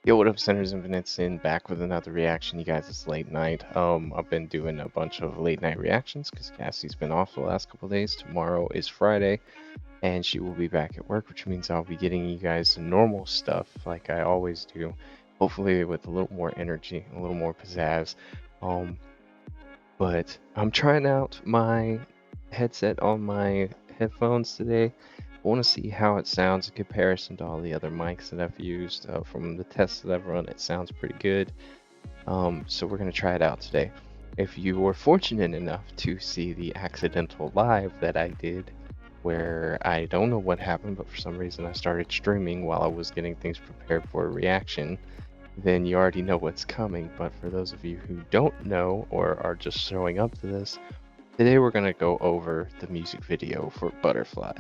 Yo, what up, Centers and Vincent? Back with another reaction, you guys. It's late night. I've been doing a bunch of late night reactions because Cassie's been off the last couple days. Tomorrow is Friday, and she will be back at work, which means I'll be getting you guys the normal stuff like I always do. Hopefully, with a little more energy, a little more pizzazz. Um, but I'm trying out my headset on my headphones today. I want to see how it sounds in comparison to all the other mics that I've used. From the tests that I've run, it sounds pretty good. So we're going to try it out today. If you were fortunate enough to see the accidental live that I did, where I don't know what happened, but for some reason I started streaming while I was getting things prepared for a reaction, then you already know what's coming. But for those of you who don't know or are just showing up to this, today we're going to go over the music video for Butterfly.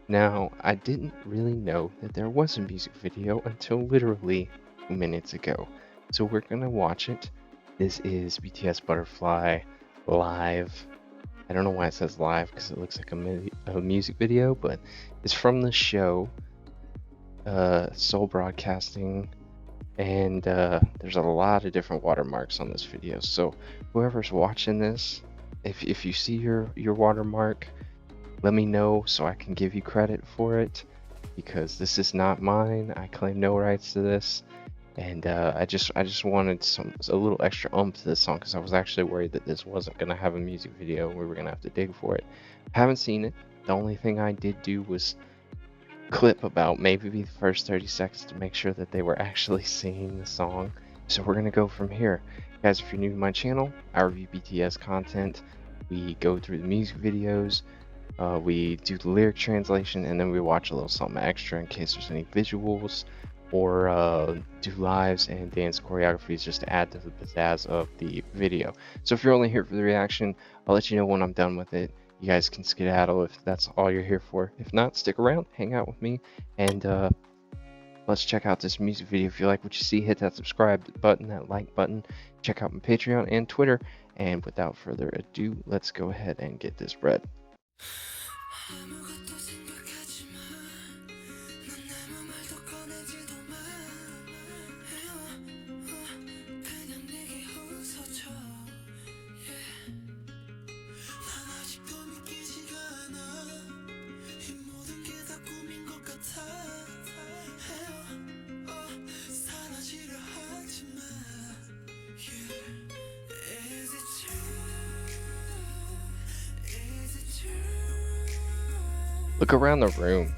Now, I didn't really know that there was a music video until literally 2 minutes ago. So we're going to watch it. This is BTS Butterfly live. I don't know why it says live because it looks like a music video, but it's from the show Soul Broadcasting, and there's a lot of different watermarks on this video. So whoever's watching this, if you see your watermark, let me know so I can give you credit for it, because this is not mine. I claim no rights to this, and I just wanted a little extra to this song because I was actually worried that this wasn't gonna have a music video and we were gonna have to dig for it. Haven't seen it. The only thing I did do was clip about maybe the first 30 seconds to make sure that they were actually singing the song. So we're gonna go from here. Guys, if you're new to my channel, I review BTS content. We go through the music videos, we do the lyric translation, and then we watch a little something extra in case there's any visuals, or do lives and dance choreographies just to add to the pizzazz of the video. So if you're only here for the reaction, I'll let you know when I'm done with it. You guys can skedaddle if that's all you're here for. If not, stick around, hang out with me, and let's check out this music video. If you like what you see, hit that subscribe button, that like button. Check out my Patreon and Twitter. And without further ado, let's go ahead and get this bread. Look around the room.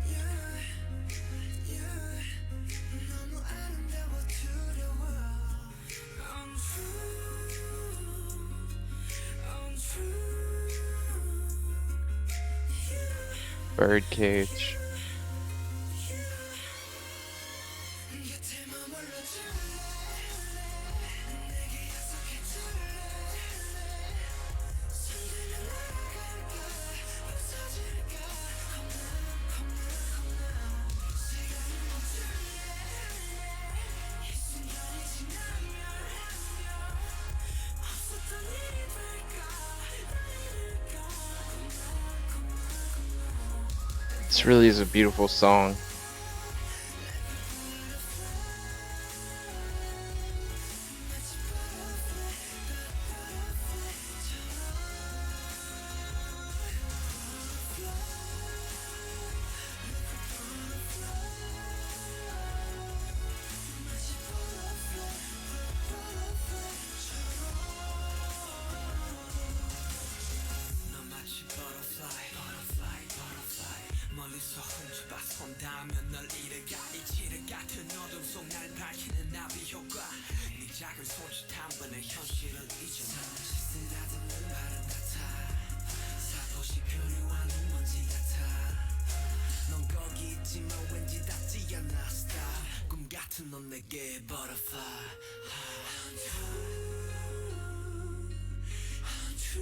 Bird cage. This really is a beautiful song.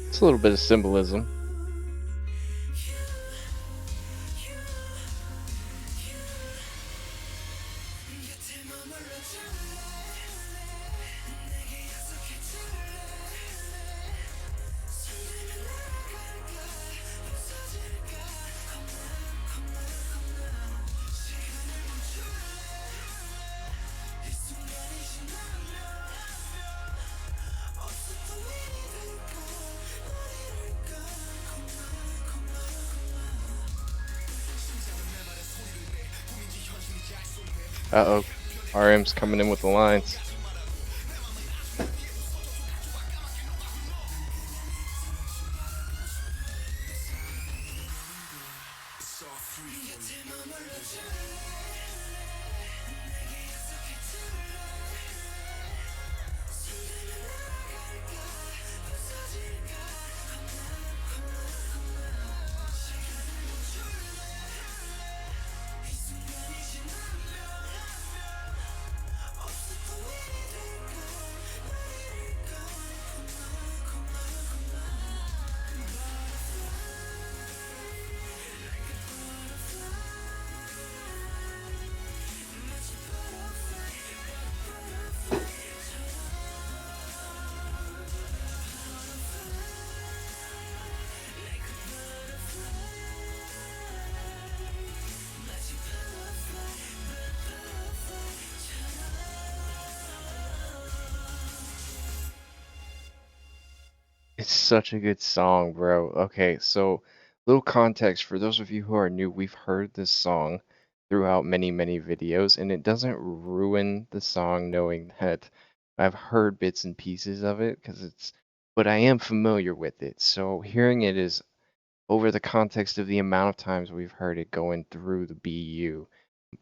It's a little bit of symbolism. Uh-oh. RM's coming in with the lines. It's such a good song, bro. Okay, so little context for those of you who are new, we've heard this song throughout many, many videos, and it doesn't ruin the song knowing that I've heard bits and pieces of it because but I am familiar with it. So hearing it is over the context of the amount of times we've heard it going through the BU,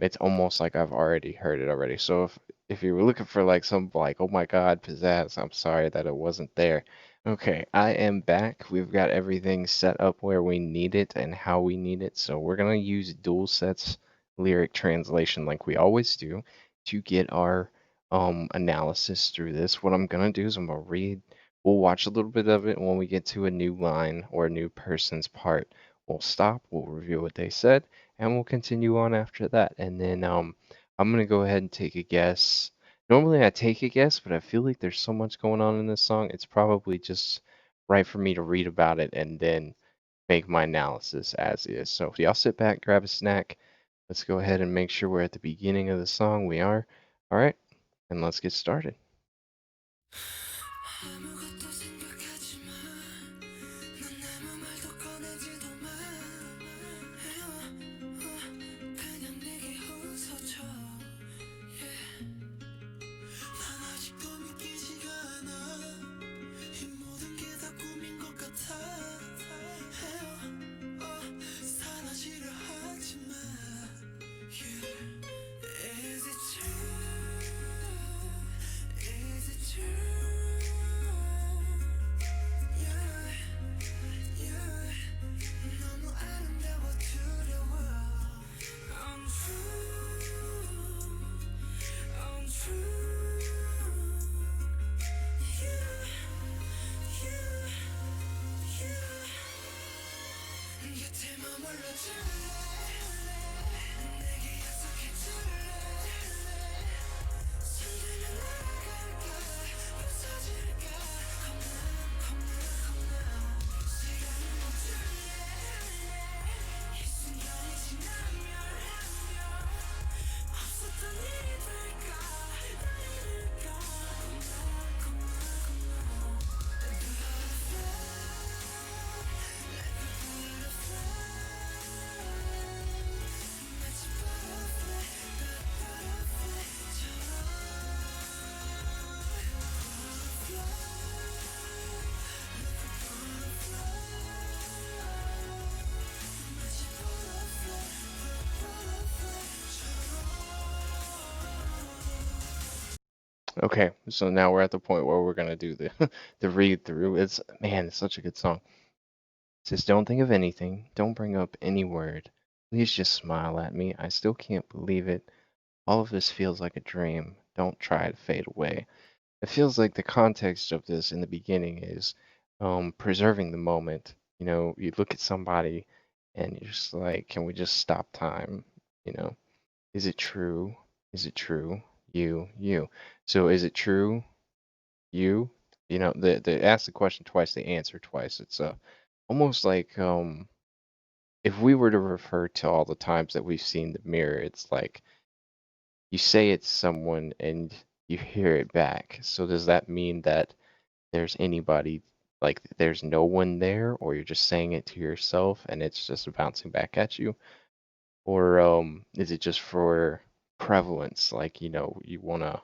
it's almost like I've already heard it already. So if you were looking for like some like, oh my God, pizzazz, I'm sorry that it wasn't there. Okay, I am back. We've got everything set up where we need it and how we need it. So we're gonna use dual sets lyric translation like we always do to get our analysis through this. What I'm gonna do is I'm gonna read. We'll watch a little bit of it, and when we get to a new line or a new person's part, we'll stop, we'll review what they said, and we'll continue on after that. And then I'm gonna go ahead and take a guess. Normally I take a guess, but I feel like there's so much going on in this song, it's probably just right for me to read about it and then make my analysis as is. So if y'all sit back, grab a snack, let's go ahead and make sure we're at the beginning of the song. We are. All right, and let's get started. Okay, so now we're at the point where we're gonna do the the read through. It's man, it's such a good song. It says, "Don't think of anything. Don't bring up any word. Please just smile at me. I still can't believe it. All of this feels like a dream. Don't try to fade away." It feels like the context of this in the beginning is preserving the moment. You know, you look at somebody and you're just like, can we just stop time? You know, is it true? Is it true? You. So is it true? You? You know, they ask the question twice, they answer twice. It's almost like if we were to refer to all the times that we've seen the mirror, it's like you say it's someone and you hear it back. So does that mean that there's anybody, like there's no one there, or you're just saying it to yourself and it's just bouncing back at you? Or is it just for prevalence, like, you want to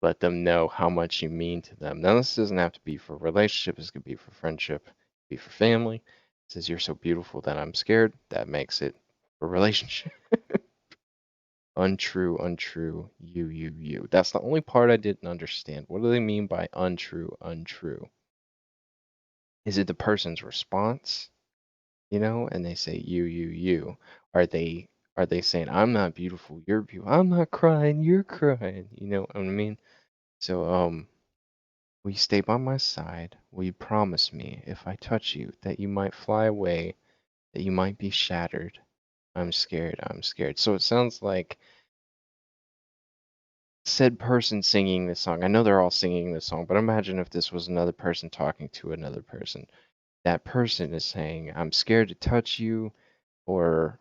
let them know how much you mean to them. Now, this doesn't have to be for a relationship, this could be for friendship, it could be for family. It says, "You're so beautiful that I'm scared." That makes it a relationship. Untrue, untrue, you. That's the only part I didn't understand. What do they mean by untrue, untrue? Is it the person's response? And they say you. Are they saying I'm not beautiful, you're beautiful, I'm not crying, you're crying? You know what I mean? So will you stay by my side? Will you promise me if I touch you that you might fly away, that you might be shattered? I'm scared, I'm scared. So it sounds like said person singing this song. I know they're all singing this song, but imagine if this was another person talking to another person. That person is saying, I'm scared to touch you, or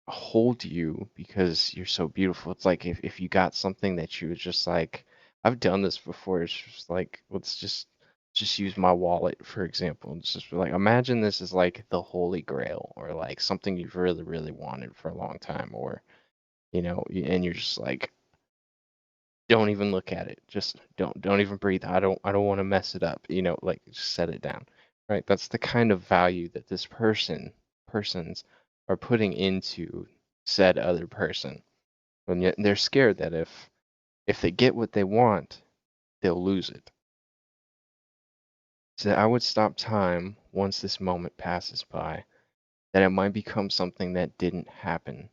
hold you because you're so beautiful. It's like if you got something that you was just like, I've done this before. It's just like, let's just use my wallet for example. It's just like, imagine this is like the Holy Grail, or like something you've really, really wanted for a long time, or and you're just like, don't even look at it. Just don't even breathe. I don't want to mess it up. Like, just set it down. Right? That's the kind of value that this persons are putting into said other person. And yet they're scared that if they get what they want, they'll lose it. So I would stop time once this moment passes by, that it might become something that didn't happen,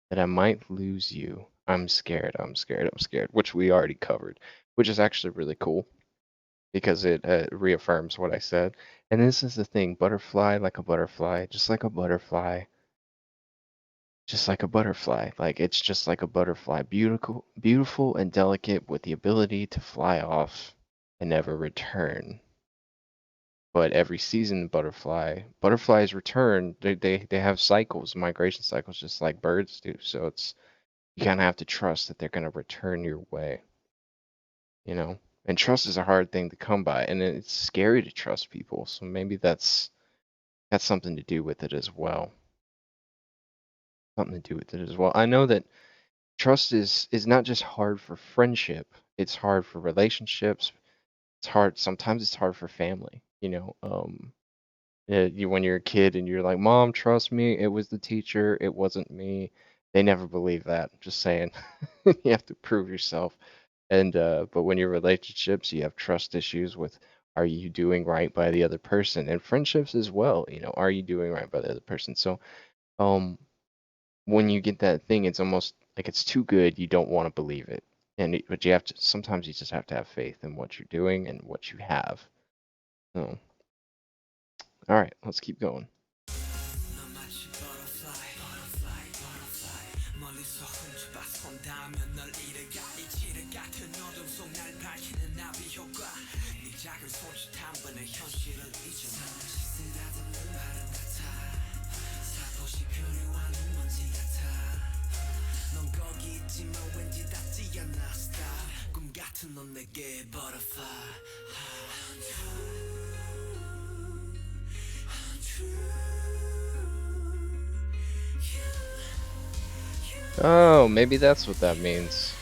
that I might lose you. I'm scared, I'm scared, I'm scared, which we already covered, which is actually really cool because it reaffirms what I said. And this is the thing, butterfly like a butterfly, just like a butterfly, just like a butterfly. Like, it's just like a butterfly, beautiful, beautiful and delicate, with the ability to fly off and never return. But every season, butterflies return. They have cycles, migration cycles, just like birds do. So you kind of have to trust that they're going to return your way. And trust is a hard thing to come by, and it's scary to trust people. So maybe that's something to do with it as well. Something to do with it as well. I know that trust is not just hard for friendship, it's hard for relationships. It's hard, sometimes it's hard for family. When you're a kid and you're like, "Mom, trust me, it was the teacher, it wasn't me." They never believe that. Just saying. You have to prove yourself. And but when you're relationships, you have trust issues with, are you doing right by the other person? And friendships as well, are you doing right by the other person? So um when you get that thing, it's almost like it's too good, you don't want to believe it. But you have to, sometimes you just have to have faith in what you're doing and what you have. So, all right, let's keep going. Oh, maybe that's what that means.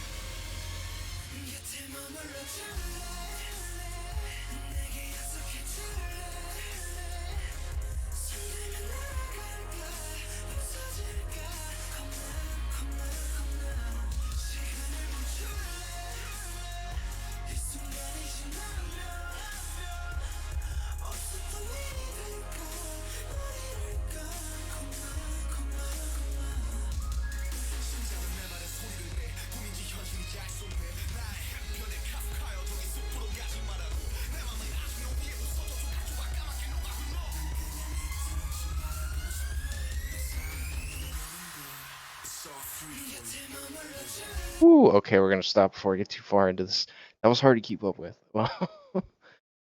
Ooh, okay, we're gonna stop before I get too far into this. That was hard to keep up with. Well,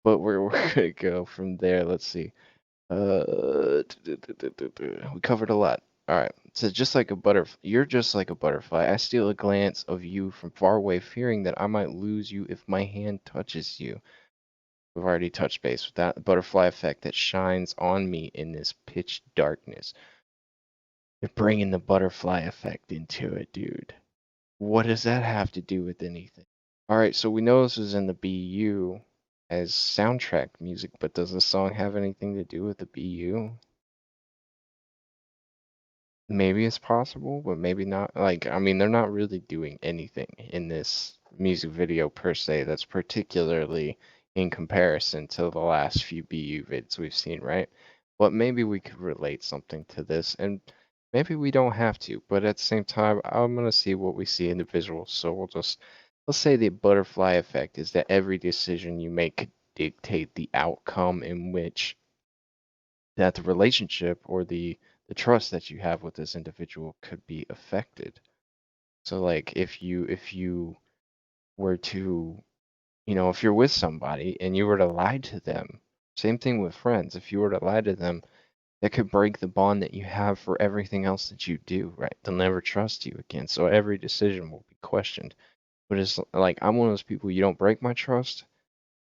but we're gonna go from there. Let's see. We covered a lot. All right. So just like a butterfly, you're just like a butterfly. I steal a glance of you from far away, fearing that I might lose you if my hand touches you. We've already touched base with that butterfly effect that shines on me in this pitch darkness. You're bringing the butterfly effect into it, dude. What does that have to do with anything? All right, so we know this was in the BU as soundtrack music, but does the song have anything to do with the BU? Maybe it's possible, but maybe not. Like, I mean, they're not really doing anything in this music video per se that's particularly in comparison to the last few BU vids we've seen, right? But maybe we could relate something to this, and maybe we don't have to, but at the same time, I'm gonna see what we see in the visuals. So let's say the butterfly effect is that every decision you make could dictate the outcome in which that the relationship or the trust that you have with this individual could be affected. So like if you were to, if you're with somebody and you were to lie to them, same thing with friends, if you were to lie to them, that could break the bond that you have for everything else that you do, right? They'll never trust you again. So every decision will be questioned. But it's like I'm one of those people, you don't break my trust,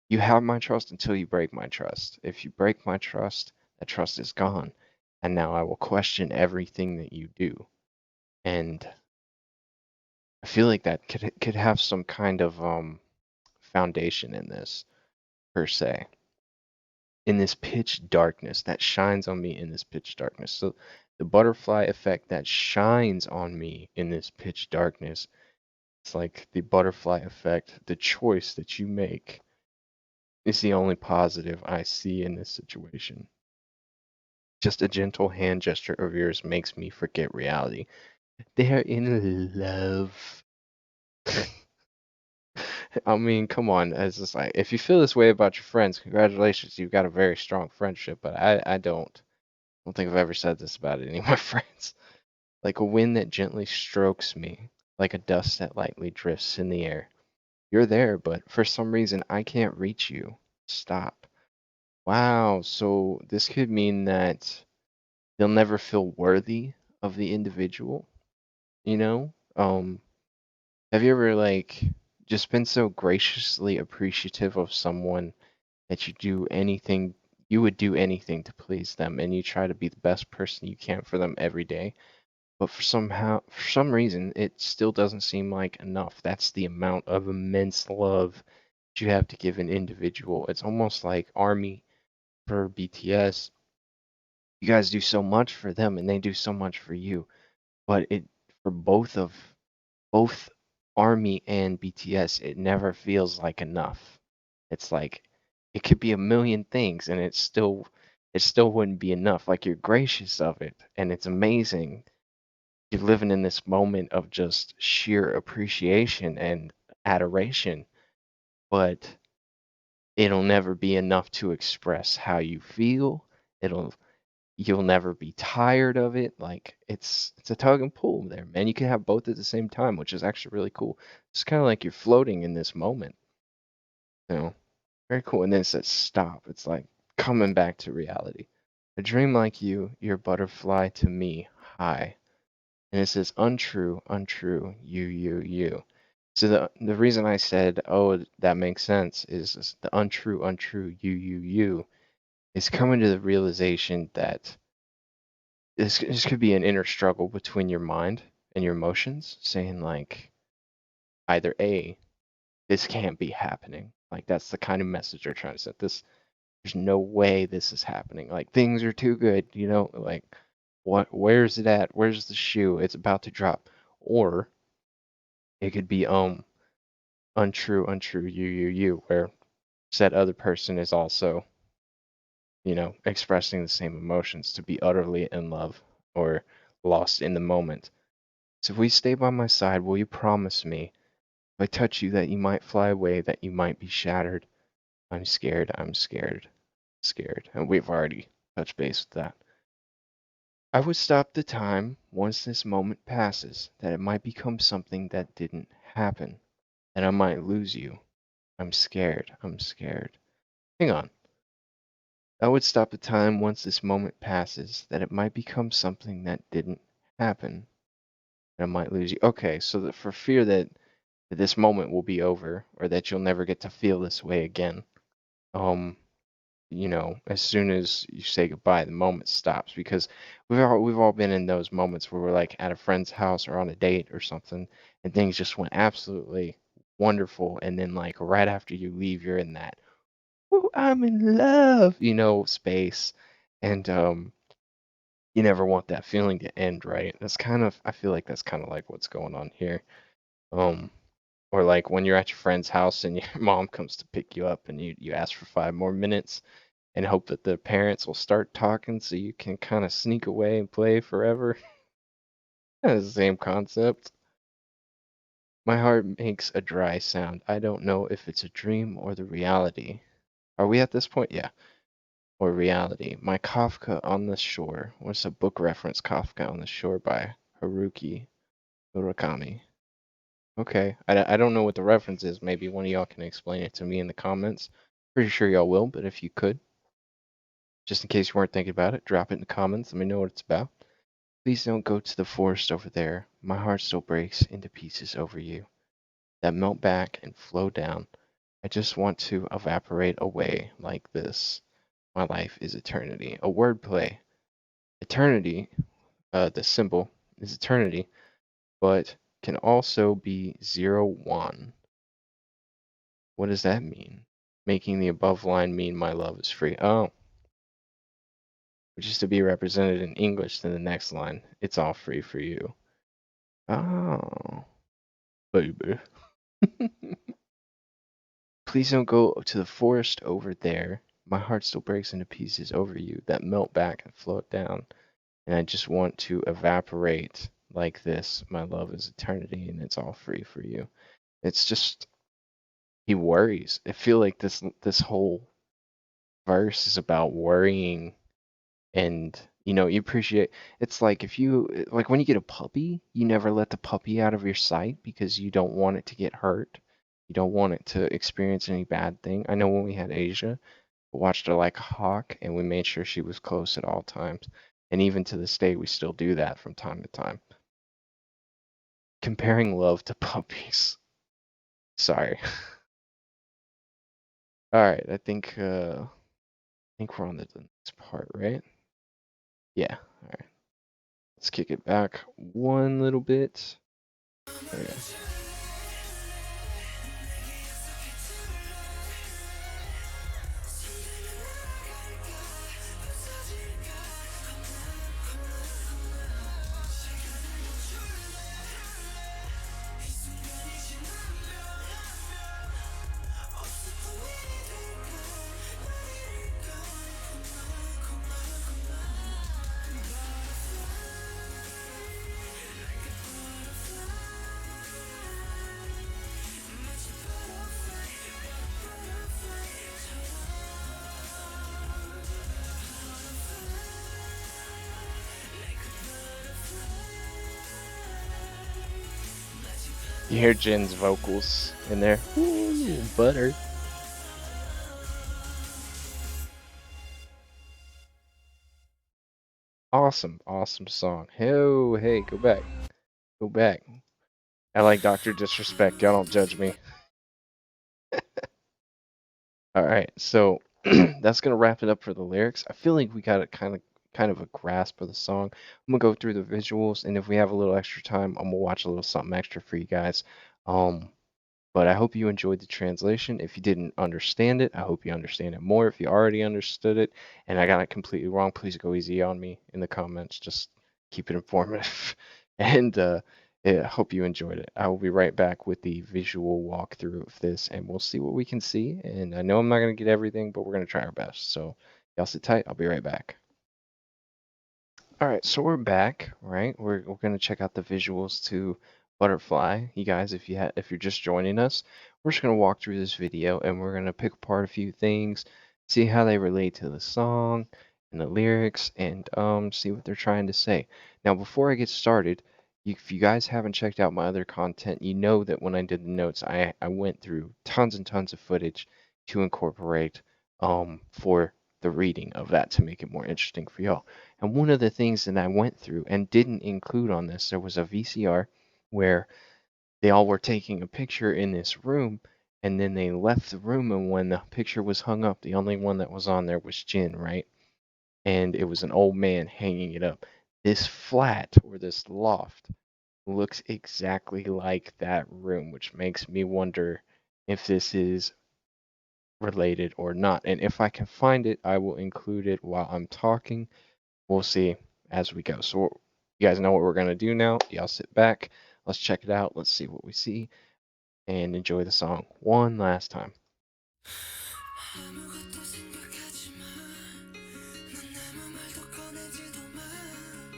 you have my trust until you break my trust. If you break my trust, that trust is gone. And now I will question everything that you do. And I feel like that could have some kind of foundation in this per se. In this pitch darkness that shines on me in this pitch darkness. So the butterfly effect that shines on me in this pitch darkness, it's like the butterfly effect, the choice that you make is the only positive I see in this situation. Just a gentle hand gesture of yours makes me forget reality. They're in love. I mean, come on. It's just like if you feel this way about your friends, congratulations, you've got a very strong friendship. But I don't think I've ever said this about any of my friends. Like a wind that gently strokes me, like a dust that lightly drifts in the air. You're there, but for some reason I can't reach you. Stop. Wow, so this could mean that they'll never feel worthy of the individual, you know? Have you ever like just been so graciously appreciative of someone that you would do anything to please them and you try to be the best person you can for them every day, but for some reason, it still doesn't seem like enough. That's the amount of immense love that you have to give an individual. It's almost like Army for BTS. You guys do so much for them and they do so much for you, but it for both Army and BTS, it never feels like enough. It's like it could be a million things and it still wouldn't be enough. Like you're gracious of it and it's amazing. You're living in this moment of just sheer appreciation and adoration, but it'll never be enough to express how you feel. It'll You'll never be tired of it. Like it's a tug and pull there, man. You can have both at the same time, which is actually really cool. It's kind of like you're floating in this moment, you know. Very cool. And then it says stop. It's like coming back to reality. A dream like you're a butterfly to me, high. And it says untrue, untrue, you. So the reason I said, oh, that makes sense is the untrue, untrue, you is coming to the realization that this could be an inner struggle between your mind and your emotions, saying like either A, this can't be happening. Like that's the kind of message they're trying to set. There's no way this is happening. Like things are too good, like where's it at? Where's the shoe? It's about to drop. Or it could be untrue, untrue, you, where said other person is also, expressing the same emotions to be utterly in love or lost in the moment. So if we stay by my side, will you promise me if I touch you that you might fly away, that you might be shattered? I'm scared, I'm scared, scared. And we've already touched base with that. I would stop the time once this moment passes, that it might become something that didn't happen, that I might lose you. I'm scared, I'm scared. Hang on. I would stop the time once this moment passes, that it might become something that didn't happen, that I might lose you. Okay, so that for fear that this moment will be over, or that you'll never get to feel this way again. Um, as soon as you say goodbye, the moment stops because we've all been in those moments where we're like at a friend's house or on a date or something, and things just went absolutely wonderful, and then like right after you leave, you're in that "Ooh, I'm in love," space, and you never want that feeling to end, right? I feel like that's kind of like what's going on here. Um, or like when you're at your friend's house and your mom comes to pick you up and you ask for 5 more minutes and hope that the parents will start talking so you can kind of sneak away and play forever. That's the same concept. My heart makes a dry sound. I don't know if it's a dream or the reality. Are we at this point? Yeah. Or reality. My Kafka on the Shore. What's a book reference? Kafka on the Shore by Haruki Murakami. Okay. I don't know what the reference is. Maybe one of y'all can explain it to me in the comments. Pretty sure y'all will, but if you could, just in case you weren't thinking about it, drop it in the comments. Let me know what it's about. Please don't go to the forest over there. My heart still breaks into pieces over you that melt back and flow down. I just want to evaporate away like this. My life is eternity. A wordplay. Eternity, the symbol is eternity, but can also be 0, 1. What does that mean? Making the above line mean my love is free. Oh, which is to be represented in English in the next line. It's all free for you. Oh, baby. Please don't go to the forest over there. My heart still breaks into pieces over you that melt back and float down. And I just want to evaporate like this. My love is eternity and it's all free for you. It's just he worries. I feel like this whole verse is about worrying and you appreciate it's like if you like when you get a puppy, you never let the puppy out of your sight because you don't want it to get hurt. You don't want it to experience any bad thing. I know when we had Asia, we watched her like a hawk and we made sure she was close at all times. And even to this day, we still do that from time to time. Comparing love to puppies. Sorry. All right, I think we're on the next part, right? Yeah. All right. Let's kick it back one little bit. There we go. You hear Jin's vocals in there. Ooh, butter. Awesome, awesome song. Oh, hey, go back. Go back. I like Dr. Disrespect. Y'all don't judge me. All right, so that's gonna wrap it up for the lyrics. I feel like we got a kind of a grasp of the song. I'm gonna go through the visuals, and if we have a little extra time, I'm gonna watch a little something extra for you guys. Um, But I hope you enjoyed the translation. If you didn't understand it, I hope you understand it more. If you already understood it and I got it completely wrong, please go easy on me in the comments. Just keep it informative. And yeah, I hope you enjoyed it. I will be right back with the visual walkthrough of this and we'll see what we can see. And I know I'm not going to get everything, but we're going to try our best. So y'all sit tight. I'll be right back. All right, so we're back, right? We're gonna check out the visuals to Butterfly. You guys, if you're just joining us, we're just gonna walk through this video and we're gonna pick apart a few things, see how they relate to the song and the lyrics, and see what they're trying to say. Now, before I get started, if you guys haven't checked out my other content, you know that when I did the notes, I went through tons and tons of footage to incorporate for the reading of that to make it more interesting for y'all. And one of the things that I went through and didn't include on this, there was a VCR where they all were taking a picture in this room, and then they left the room, and when the picture was hung up, the only one that was on there was Jin, right? And it was an old man hanging it up. This flat or this loft looks exactly like that room, which makes me wonder if this is related or not. And if I can find it, I will include it while I'm talking. We'll see as we go. So you guys know what we're gonna do now. Y'all sit back. Let's check it out. Let's see what we see and enjoy the song one last time.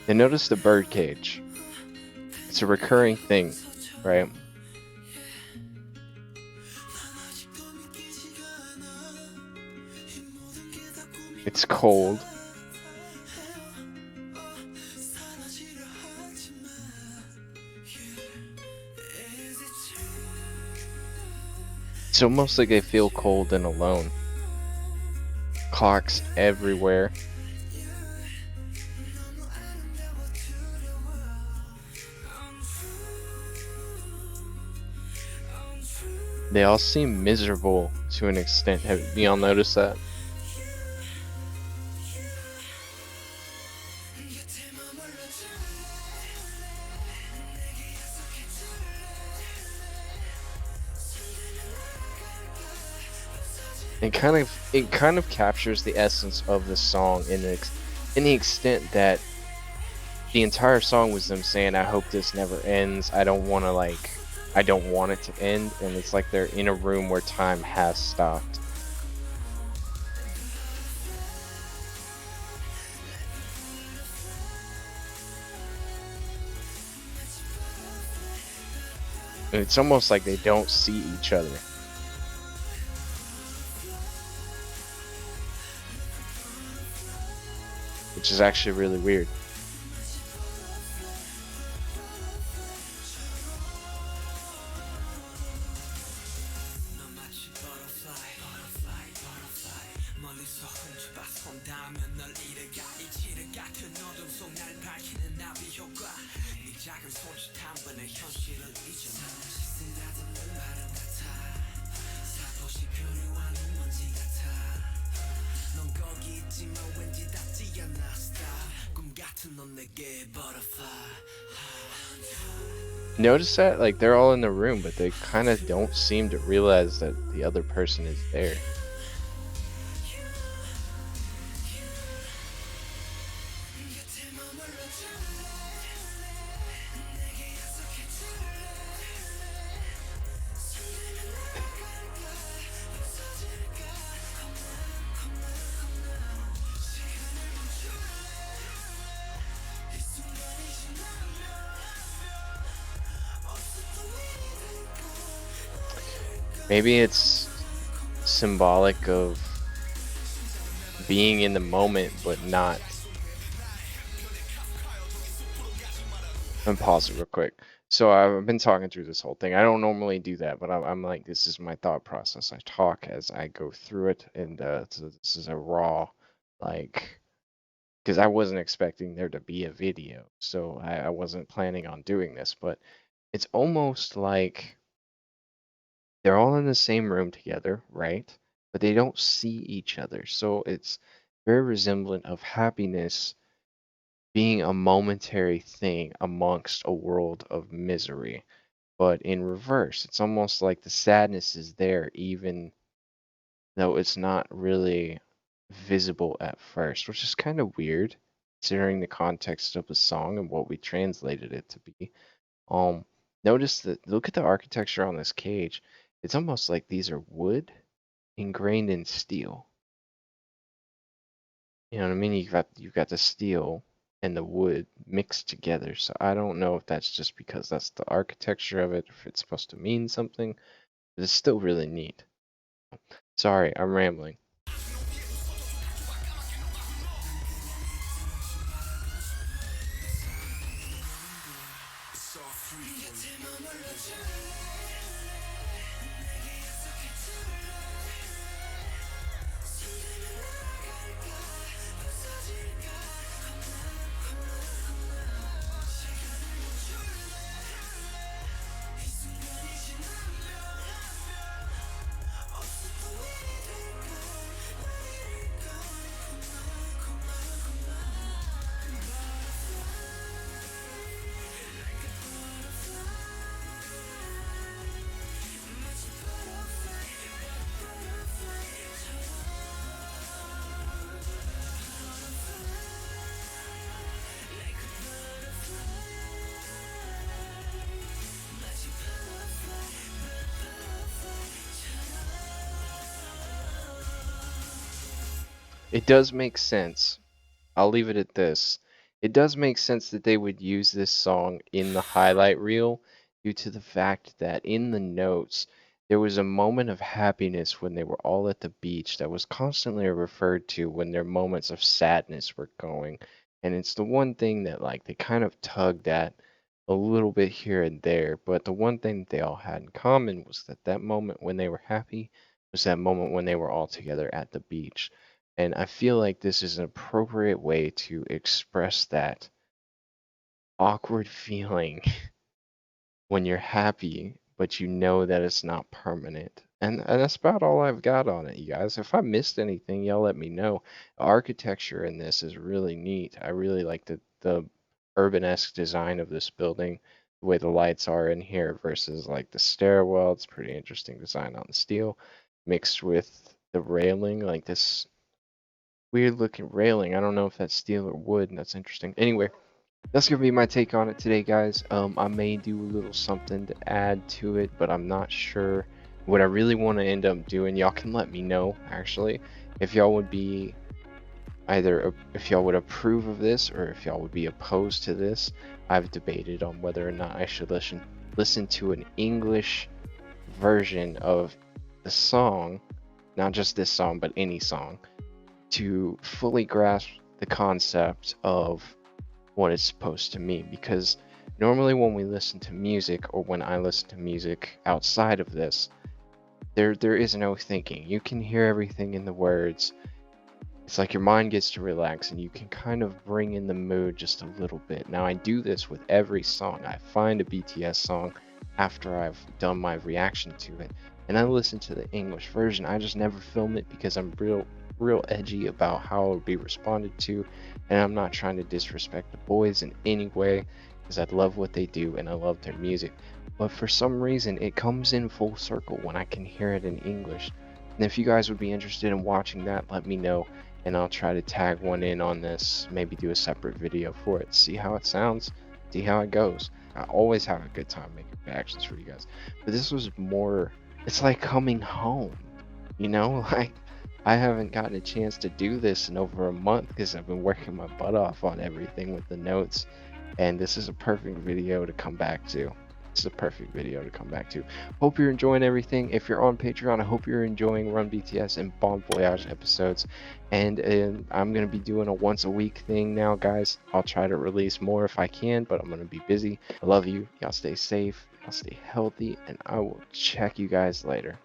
And notice the bird cage. It's a recurring thing, right? It's cold. It's almost like they feel cold and alone. Clocks everywhere. They all seem miserable to an extent. Have y'all noticed that? It kind of captures the essence of the song in the extent that the entire song was them saying, "I hope this never ends. I don't want it to end," and it's like they're in a room where time has stopped. And it's almost like they don't see each other. Which is actually really weird. Notice that, like, they're all in the room, but they kind of don't seem to realize that the other person is there. Maybe it's symbolic of being in the moment, but not. I'm pause it real quick. So I've been talking through this whole thing. I don't normally do that, but I'm like, this is my thought process. I talk as I go through it, and so this is a raw, like, because I wasn't expecting there to be a video, so I wasn't planning on doing this, but it's almost like they're all in the same room together, right? But they don't see each other. So it's very resemblant of happiness being a momentary thing amongst a world of misery. But in reverse, it's almost like the sadness is there, even though it's not really visible at first, which is kind of weird considering the context of the song and what we translated it to be. Um, Notice that, look at the architecture on this cage. It's almost like these are wood ingrained in steel. You know what I mean? You've got the steel and the wood mixed together. So I don't know if that's just because that's the architecture of it, if it's supposed to mean something, but it's still really neat. Sorry, I'm rambling. It does make sense. I'll leave it at this. It does make sense that they would use this song in the highlight reel due to the fact that in the notes there was a moment of happiness when they were all at the beach that was constantly referred to when their moments of sadness were going. And it's the one thing that like they kind of tugged at a little bit here and there, but the one thing that they all had in common was that that moment when they were happy was that moment when they were all together at the beach. And I feel like this is an appropriate way to express that awkward feeling when you're happy, but you know that it's not permanent. And that's about all I've got on it, you guys. If I missed anything, y'all let me know. The architecture in this is really neat. I really like the urban-esque design of this building, the way the lights are in here versus like the stairwell. It's pretty interesting design on the steel, mixed with the railing, like this weird looking railing. I don't know if that's steel or wood, and that's interesting. Anyway, that's gonna be my take on it today, guys. I may do a little something to add to it, but I'm not sure what I really want to end up doing. Y'all can let me know, actually, if y'all would be either if y'all would approve of this or if y'all would be opposed to this. I've debated on whether or not I should listen to an English version of the song, not just this song, but any song, to fully grasp the concept of what it's supposed to mean. Because normally when we listen to music, or when I listen to music outside of this, there is no thinking. You can hear everything in the words. It's like your mind gets to relax and you can kind of bring in the mood just a little bit. Now I do this with every song. I find a BTS song after I've done my reaction to it, and I listen to the English version. I just never film it because I'm real edgy about how it will be responded to, and I'm not trying to disrespect the boys in any way because I love what they do and I love their music. But for some reason it comes in full circle when I can hear it in English. And if you guys would be interested in watching that, let me know, and I'll try to tag one in on this, maybe do a separate video for it, see how it sounds, see how it goes. I always have a good time making reactions for you guys, but this was more, it's like coming home, you know? Like, I haven't gotten a chance to do this in over a month because I've been working my butt off on everything with the notes, and this is a perfect video to come back to. It's a perfect video to come back to. Hope you're enjoying everything. If you're on Patreon, I hope you're enjoying Run BTS and Bon Voyage episodes. And I'm going to be doing a once a week thing now, guys. I'll try to release more if I can, but I'm going to be busy. I love you. Y'all stay safe. Y'all stay healthy. And I will check you guys later.